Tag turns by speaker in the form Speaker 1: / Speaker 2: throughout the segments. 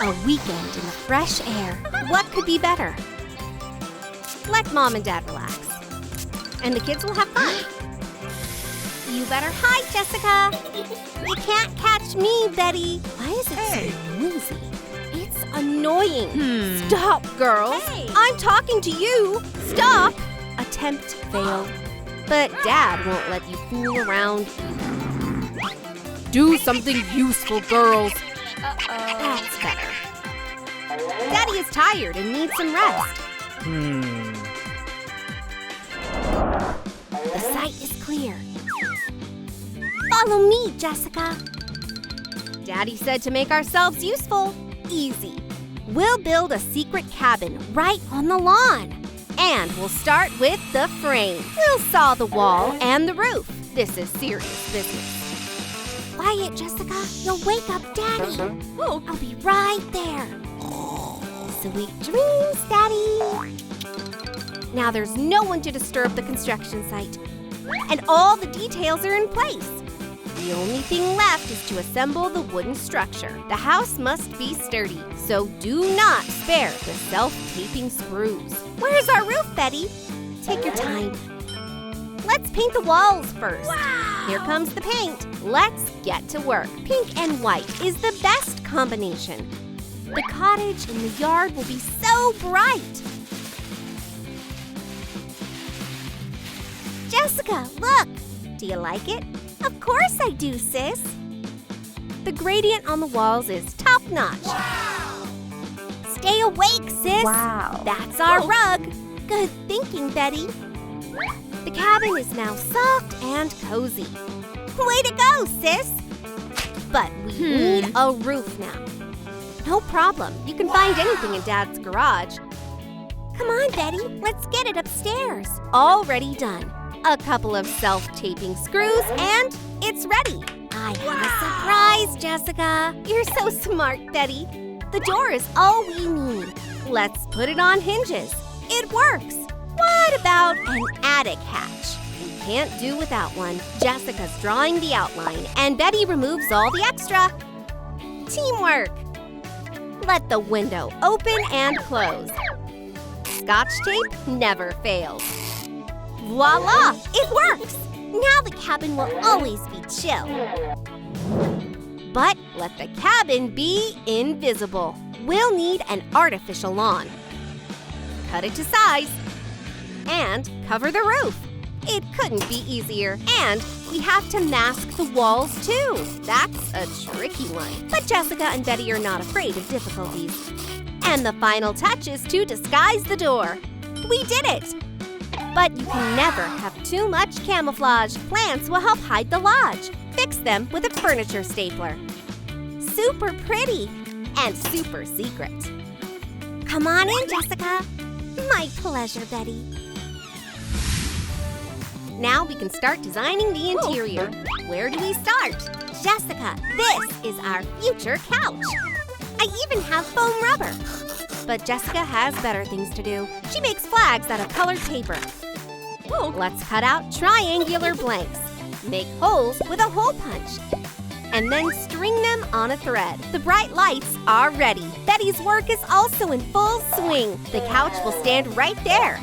Speaker 1: A weekend in the fresh air. What could be better? Let Mom and Dad relax. And the kids will have fun. You better hide, Jessica. You can't catch me, Betty. Why is it so noisy? It's annoying. Stop, girls. Hey. I'm talking to you. Stop. Attempt failed. But Dad won't let you fool around either. Do something useful, girls. That's better. Daddy is tired and needs some rest. The sight is clear. Follow me, Jessica. Daddy said to make ourselves useful. Easy. We'll build a secret cabin right on the lawn. And we'll start with the frame. We'll saw the wall and the roof. This is serious business. Quiet, Jessica. You'll wake up Daddy. Oh, I'll be right there. Sweet dreams, Daddy. Now there's no one to disturb the construction site. And all the details are in place. The only thing left is to assemble the wooden structure. The house must be sturdy, so do not spare the self-taping screws. Where's our roof, Betty? Take your time. Let's paint the walls first. Wow. Here comes the paint. Let's get to work. Pink and white is the best combination. The cottage and the yard will be so bright. Jessica, look! Do you like it? Of course I do, sis. The gradient on the walls is top-notch. Wow. Stay awake, sis. Wow. That's our rug. Good thinking, Betty. The cabin is now soft and cozy. Way to go, sis. But we need a roof now. No problem. You can find anything in Dad's garage. Come on, Betty. Let's get it upstairs. Already done. A couple of self-taping screws, and it's ready. I have a surprise, Jessica. You're so smart, Betty. The door is all we need. Let's put it on hinges. It works. What about an attic hatch? We can't do without one. Jessica's drawing the outline, and Betty removes all the extra. Teamwork. Let the window open and close. Scotch tape never fails. Voila! It works! Now the cabin will always be chill. But let the cabin be invisible. We'll need an artificial lawn. Cut it to size. And cover the roof. It couldn't be easier. And we have to mask the walls too. That's a tricky one. But Jessica and Betty are not afraid of difficulties. And the final touch is to disguise the door. We did it! But you can never have too much camouflage. Plants will help hide the lodge. Fix them with a furniture stapler. Super pretty and super secret. Come on in, Jessica. My pleasure, Betty. Now we can start designing the interior. Where do we start? Jessica, this is our future couch. I even have foam rubber. But Jessica has better things to do. She makes flags out of colored paper. Let's cut out triangular blanks. Make holes with a hole punch. And then string them on a thread. The bright lights are ready. Betty's work is also in full swing. The couch will stand right there.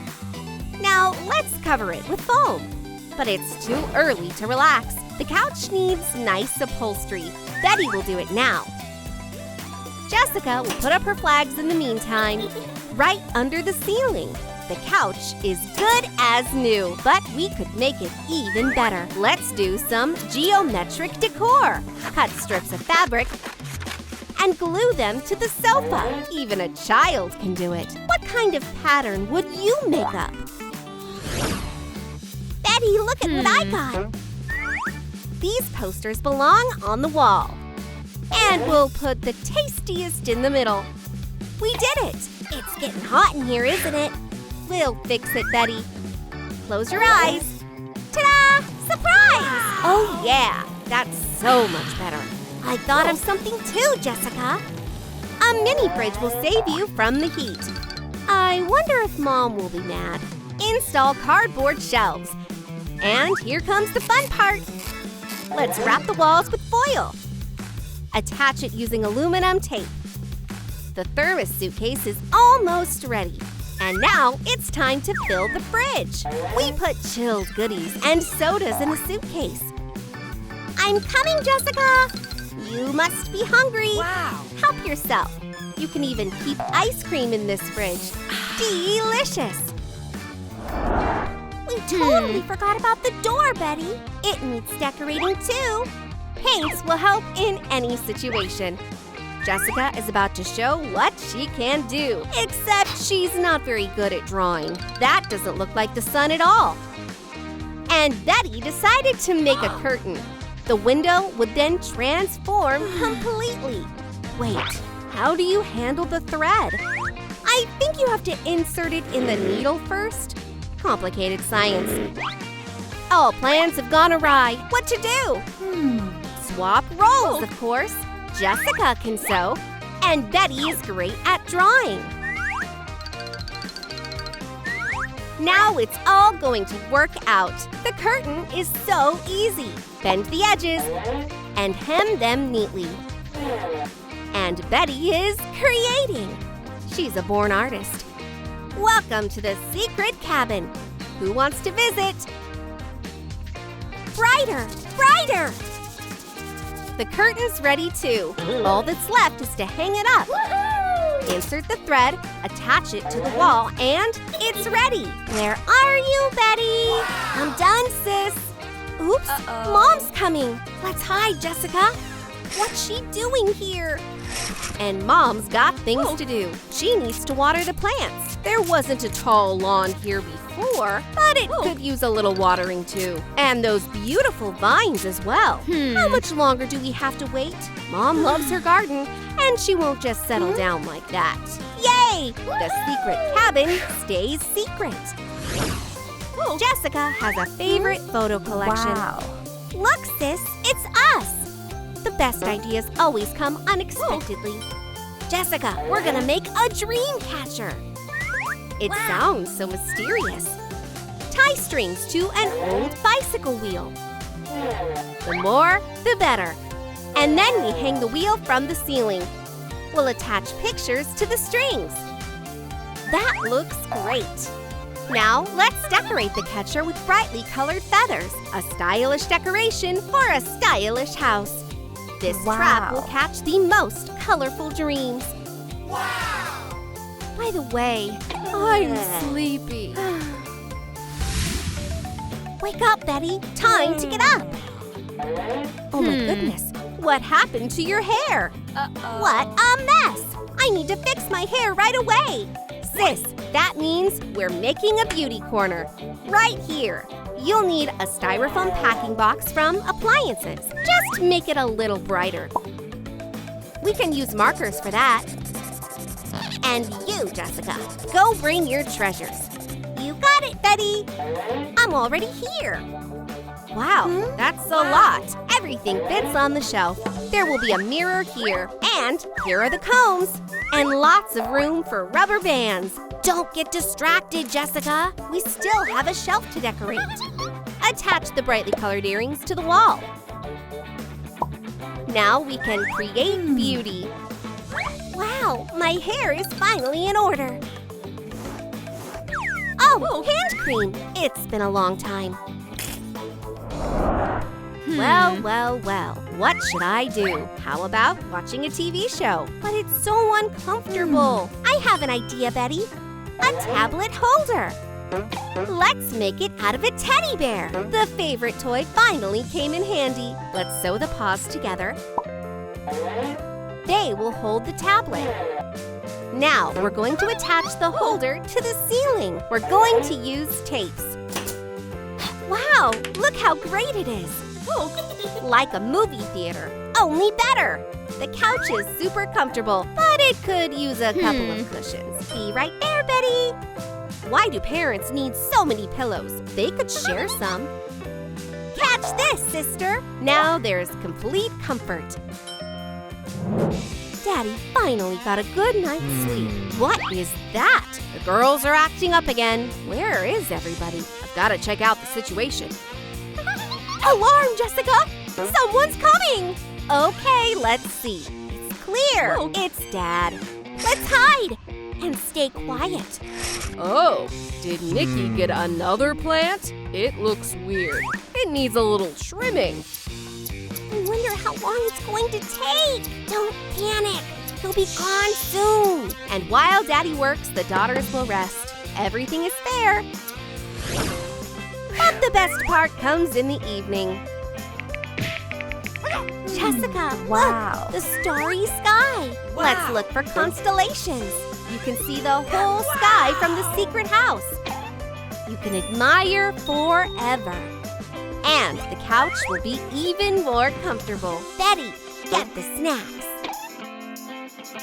Speaker 1: Now let's cover it with foam. But it's too early to relax. The couch needs nice upholstery. Betty will do it now. Jessica will put up her flags in the meantime, right under the ceiling. The couch is good as new, but we could make it even better. Let's do some geometric decor. Cut strips of fabric and glue them to the sofa. Even a child can do it. What kind of pattern would you make up? Betty, look at what I got. These posters belong on the wall. And we'll put the tastiest in the middle. We did it! It's getting hot in here, isn't it? We'll fix it, Betty. Close your eyes. Ta-da! Surprise! Oh, yeah. That's so much better. I thought of something too, Jessica. A mini fridge will save you from the heat. I wonder if Mom will be mad. Install cardboard shelves. And here comes the fun part. Let's wrap the walls with foil. Attach it using aluminum tape. The thermos suitcase is almost ready. And now it's time to fill the fridge. We put chilled goodies and sodas in the suitcase. I'm coming, Jessica. You must be hungry.
Speaker 2: Wow.
Speaker 1: Help yourself. You can even keep ice cream in this fridge. Delicious. We totally forgot about the door, Betty. It needs decorating too. Paints will help in any situation. Jessica is about to show what she can do. Except she's not very good at drawing. That doesn't look like the sun at all. And Betty decided to make a curtain. The window would then transform completely. Wait, how do you handle the thread? I think you have to insert it in the needle first. Complicated science. All plans have gone awry. What to do? Swap roles, of course. Jessica can sew, and Betty is great at drawing. Now it's all going to work out. The curtain is so easy. Bend the edges and hem them neatly. And Betty is creating. She's a born artist. Welcome to the secret cabin. Who wants to visit? Brighter, brighter! The curtain's ready too. All that's left is to hang it up. Insert the thread, attach it to the wall, and it's ready. Where are you, Betty? I'm done, sis. Oops, Mom's coming. Let's hide, Jessica. What's she doing here? And Mom's got things to do. She needs to water the plants. There wasn't a tall lawn here before, but it could use a little watering too. And those beautiful vines as well. How much longer do we have to wait? Mom loves her garden, and she won't just settle down like that. Yay! The secret cabin stays secret. Jessica has a favorite photo collection.
Speaker 2: Wow.
Speaker 1: Look, sis, it's us. The best ideas always come unexpectedly. Jessica, we're gonna make a dream catcher. It sounds so mysterious. Tie strings to an old bicycle wheel. The more, the better. And then we hang the wheel from the ceiling. We'll attach pictures to the strings. That looks great. Now, let's decorate the catcher with brightly colored feathers. A stylish decoration for a stylish house. This trap will catch the most colorful dreams. By the way, I'm sleepy. Wake up, Betty. Time to get up. Oh my goodness. What happened to your hair? What a mess. I need to fix my hair right away. Sis, that means we're making a beauty corner. Right here. You'll need a styrofoam packing box from Appliances. Just make it a little brighter. We can use markers for that. And you, Jessica, go bring your treasures. You got it, Betty. I'm already here. Wow, that's a lot. Everything fits on the shelf. There will be a mirror here. And here are the combs. And lots of room for rubber bands. Don't get distracted, Jessica. We still have a shelf to decorate. Attach the brightly colored earrings to the wall. Now we can create beauty. Wow, my hair is finally in order. Oh, hand cream. It's been a long time. Well, what should I do? How about watching a TV show? But it's so uncomfortable. I have an idea, Betty. A tablet holder. Let's make it out of a teddy bear. The favorite toy finally came in handy. Let's sew the paws together. They will hold the tablet. Now, we're going to attach the holder to the ceiling. We're going to use tapes. Wow, look how great it is. Like a movie theater, only better. The couch is super comfortable, but it could use a couple of cushions. Be right there, Betty. Why do parents need so many pillows? They could share some. Catch this, sister. Now there's complete comfort. Daddy finally got a good night's sleep. What is that? The girls are acting up again. Where is everybody? I've got to check out the situation. Alarm, Jessica! Someone's coming! Okay, let's see. It's clear. It's Dad. Let's hide and stay quiet.
Speaker 2: Oh, did Nikki get another plant? It looks weird. It needs a little trimming.
Speaker 1: I wonder how long it's going to take. Don't panic. He'll be gone soon. And while Daddy works, the daughters will rest. Everything is fair. But the best part comes in the evening. Jessica, look, the starry sky.
Speaker 2: Wow.
Speaker 1: Let's look for constellations. You can see the whole sky from the secret house. You can admire forever. And the couch will be even more comfortable. Betty, get the snack.